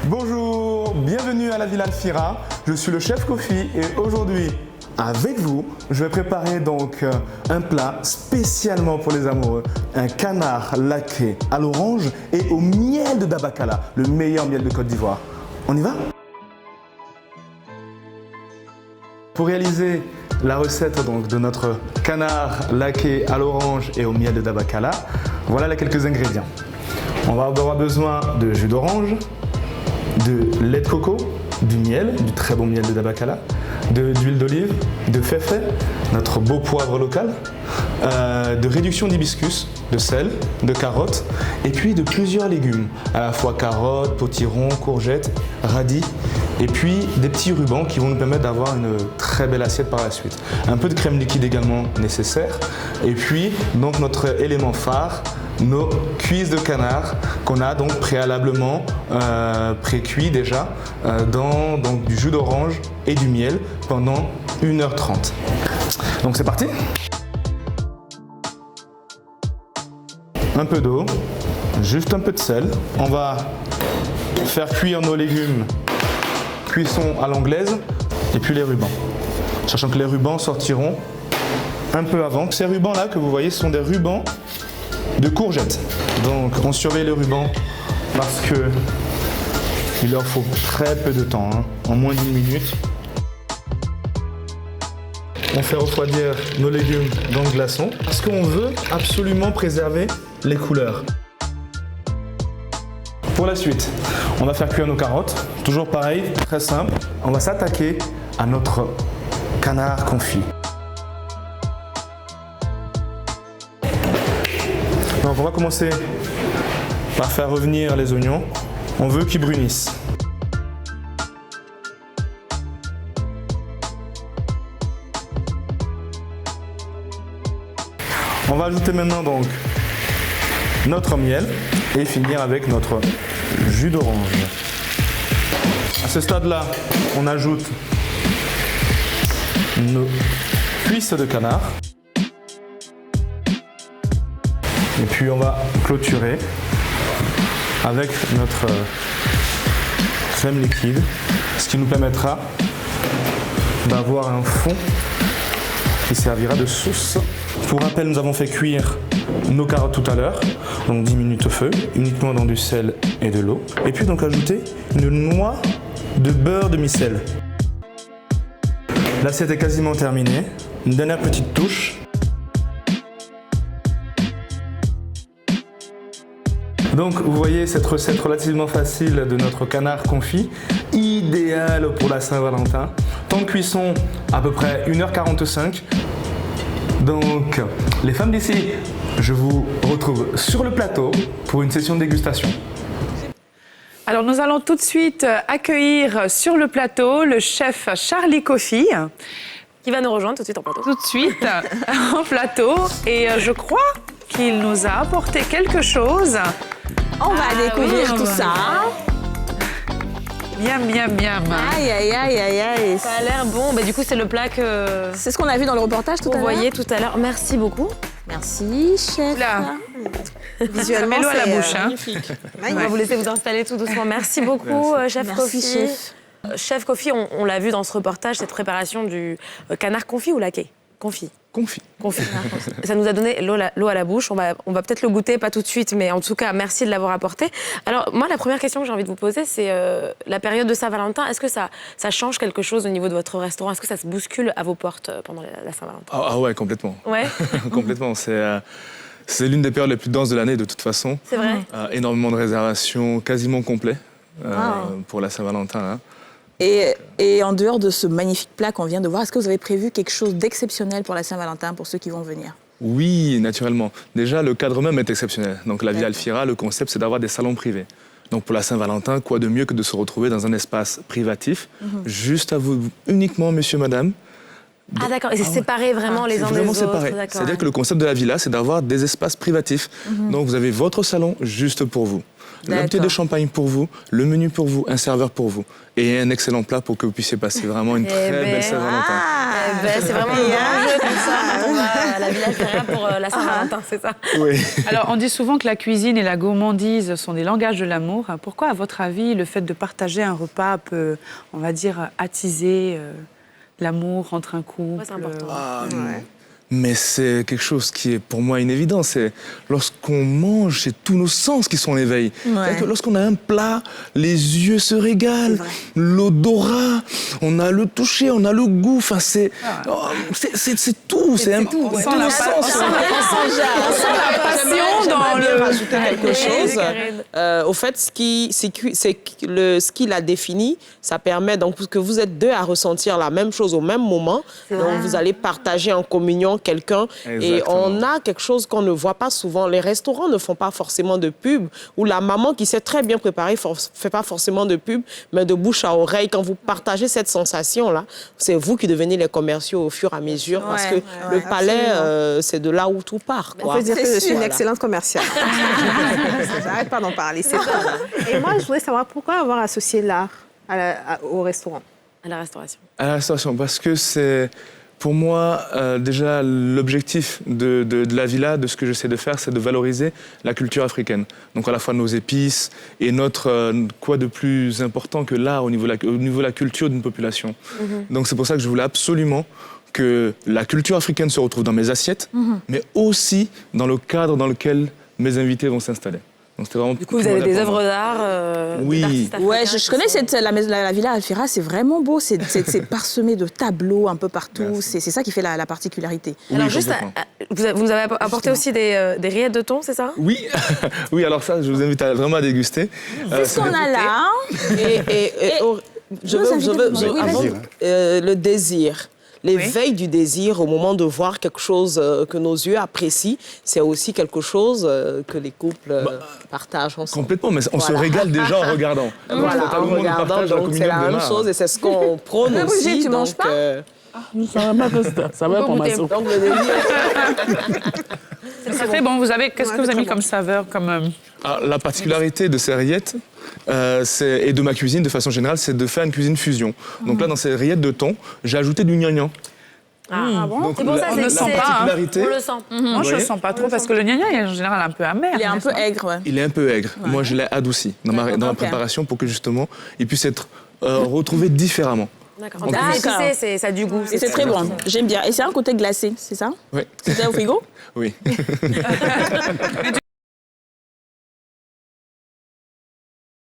Bonjour, bienvenue à la Villa Alfira. Je suis le chef Kofi et aujourd'hui, avec vous, je vais préparer donc un plat spécialement pour les amoureux. Un canard laqué à l'orange et au miel de Dabakala, le meilleur miel de Côte d'Ivoire. On y va? Pour réaliser la recette donc, de notre canard laqué à l'orange et au miel de Dabakala, voilà les quelques ingrédients. On va avoir besoin de jus d'orange, de lait de coco, du miel, du très bon miel de Dabakala, d'huile d'olive, de féfé, notre beau poivre local, de réduction d'hibiscus, de sel, de carottes et puis de plusieurs légumes, à la fois carottes, potirons, courgettes, radis et puis des petits rubans qui vont nous permettre d'avoir une très belle assiette par la suite. Un peu de crème liquide également nécessaire et puis donc notre élément phare, nos cuisses de canard qu'on a donc préalablement pré-cuit déjà dans donc, du jus d'orange et du miel pendant 1h30. Donc c'est parti. Un peu d'eau, juste un peu de sel. On va faire cuire nos légumes, cuisson à l'anglaise, et puis les rubans. Sachant que les rubans sortiront un peu avant. Ces rubans-là que vous voyez, ce sont des rubans de courgettes. Donc on surveille les rubans parce que il leur faut très peu de temps, en moins d'1 minute. On fait refroidir nos légumes dans le glaçon parce qu'on veut absolument préserver les couleurs. Pour la suite, on va faire cuire nos carottes. Toujours pareil, très simple. On va s'attaquer à notre canard confit. Donc on va commencer par faire revenir les oignons. On veut qu'ils brunissent. On va ajouter maintenant donc notre miel et finir avec notre jus d'orange. À ce stade-là, on ajoute nos cuisses de canard. Et puis on va clôturer avec notre crème liquide, ce qui nous permettra d'avoir un fond qui servira de sauce. Pour rappel, nous avons fait cuire nos carottes tout à l'heure, donc 10 minutes au feu, uniquement dans du sel et de l'eau. Et puis donc ajouter une noix de beurre demi-sel. L'assiette est quasiment terminée. Une dernière petite touche. Donc vous voyez cette recette relativement facile de notre canard confit, idéal pour la Saint-Valentin. Temps de cuisson à peu près 1h45. Donc les femmes d'ici, je vous retrouve sur le plateau pour une session de dégustation. Alors nous allons tout de suite accueillir sur le plateau le chef Charlie Kofi qui va nous rejoindre tout de suite en plateau. Tout de suite en plateau et je crois qu'il nous a apporté quelque chose. On va découvrir tout ça. Miam, miam, miam. Aïe, aïe, aïe, aïe, aïe. Ça a l'air bon. Du coup, c'est le plat que... C'est ce qu'on a vu dans le reportage tout à l'heure. Vous voyez tout à l'heure. Merci beaucoup. Merci, chef. Là. Visuellement, mets-le à la bouche. Magnifique. On va vous laisser vous installer tout doucement. Merci beaucoup, chef Kofi. Chef. Chef Kofi, on l'a vu dans ce reportage, cette préparation du canard confit ou laqué? Confit. Confit. Ça nous a donné l'eau à la bouche. On va peut-être le goûter, pas tout de suite, mais en tout cas, merci de l'avoir apporté. Alors, moi, la première question que j'ai envie de vous poser, c'est la période de Saint-Valentin. Est-ce que ça change quelque chose au niveau de votre restaurant? Est-ce que ça se bouscule à vos portes pendant la Saint-Valentin? Ah ouais, complètement. Ouais. Complètement. C'est l'une des périodes les plus denses de l'année, de toute façon. C'est vrai. Énormément de réservations, quasiment complet pour la Saint-Valentin. Hein. Et en dehors de ce magnifique plat qu'on vient de voir, est-ce que vous avez prévu quelque chose d'exceptionnel pour la Saint-Valentin, pour ceux qui vont venir? Oui, naturellement. Déjà, le cadre même est exceptionnel. Donc la Villa Alfira, le concept, c'est d'avoir des salons privés. Donc pour la Saint-Valentin, quoi de mieux que de se retrouver dans un espace privatif, juste à vous, uniquement monsieur, madame, Ah d'accord, et c'est séparé vraiment les uns des Vraiment autres. séparé. D'accord. C'est-à-dire que le concept de la villa, c'est d'avoir des espaces privatifs. Donc vous avez votre salon juste pour vous. La bouteille de D'accord. champagne pour vous, le menu pour vous, un serveur pour vous. Et un excellent plat pour que vous puissiez passer vraiment une très ben, belle Saint-Valentin. Eh ben, c'est vraiment le bon jeu comme ça quand on va à la Villa Alfiera pour la Saint-Valentin, c'est ça. Oui. Alors, on dit souvent que la cuisine et la gourmandise sont des langages de l'amour. Pourquoi, à votre avis, le fait de partager un repas peut, on va dire, attiser l'amour entre un couple? Ouais, c'est important. Mais c'est quelque chose qui est pour moi une évidence. C'est lorsqu'on mange, c'est tous nos sens qui sont en éveil. C'est-à-dire que lorsqu'on a un plat, les yeux se régalent, l'odorat, on a le toucher, on a le goût. Enfin, c'est tout. C'est tout, ouais. tous nos sens. la passion dans le... rajouter quelque chose. Au fait, ce qu'il a défini, ça permet donc que vous êtes deux à ressentir la même chose au même moment. Donc, vous allez partager en communion quelqu'un. Et on a quelque chose qu'on ne voit pas souvent. Les restaurants ne font pas forcément de pub, ou la maman qui sait très bien préparer ne fait pas forcément de pub, mais de bouche à oreille. Quand vous partagez cette sensation-là, c'est vous qui devenez les commerciaux au fur et à mesure, parce que le palais, c'est de là où tout part. On peut dire que je suis une excellente commerciale. J'arrête pas d'en parler, c'est ça. Et moi, je voudrais savoir pourquoi avoir associé l'art au restaurant. À la restauration. À la restauration, parce que c'est, pour moi, déjà, l'objectif de la villa, de ce que j'essaie de faire, c'est de valoriser la culture africaine. Donc, à la fois nos épices et notre, quoi de plus important que l'art au niveau de la culture d'une population. Donc, c'est pour ça que je voulais absolument que la culture africaine se retrouve dans mes assiettes, mais aussi dans le cadre dans lequel mes invités vont s'installer. Donc, c'était vraiment Du coup, vous avez des œuvres d'art Oui. d'artistes africains Ouais, je qui connais sont- la Villa Alfiera, c'est vraiment beau, c'est parsemé de tableaux un peu partout, c'est ça qui fait la particularité. Alors Oui, juste, complètement. vous nous avez apporté aussi des rillettes de thon, c'est ça? Oui, oui, alors ça, je vous invite vraiment à déguster. C'est ce qu'on a là. Je Nos veux, invités vous demandent- oui, avant, vas-y. le désir. L'éveil du désir au moment de voir quelque chose que nos yeux apprécient, c'est aussi quelque chose que les couples partagent ensemble. Complètement, mais on se Voilà. régale déjà en regardant. Voilà, C'est en totalement le regardant, partage de la donc c'est communion la de même l'art. chose et c'est ce qu'on prône Brigitte, aussi. tu manges donc, pas Ça va pas, ça va pour ma soupe. donc le désir. C'est très bon. Qu'est-ce que vous avez mis comme saveur comme, Alors, la particularité de ces rillettes et de ma cuisine de façon générale, c'est de faire une cuisine fusion. Donc là, dans ces rillettes de thon, j'ai ajouté du gnangnan. Ah bon? Donc, C'est pour ça, on le sent pas, hein. particularité, On le sent. Moi, je le voyez sens pas trop parce que le gnagnan est en général un peu amer. Il est un n'est-ce peu pas? aigre, ouais. il est un peu aigre. Moi, je l'ai adouci dans ma Ok. préparation pour que justement, il puisse être retrouvé différemment. D'accord. Donc, C'est épicé, ça a du goût. Et c'est très bon, j'aime bien. Et c'est un côté glacé, c'est ça? Oui. C'était au frigo? Oui.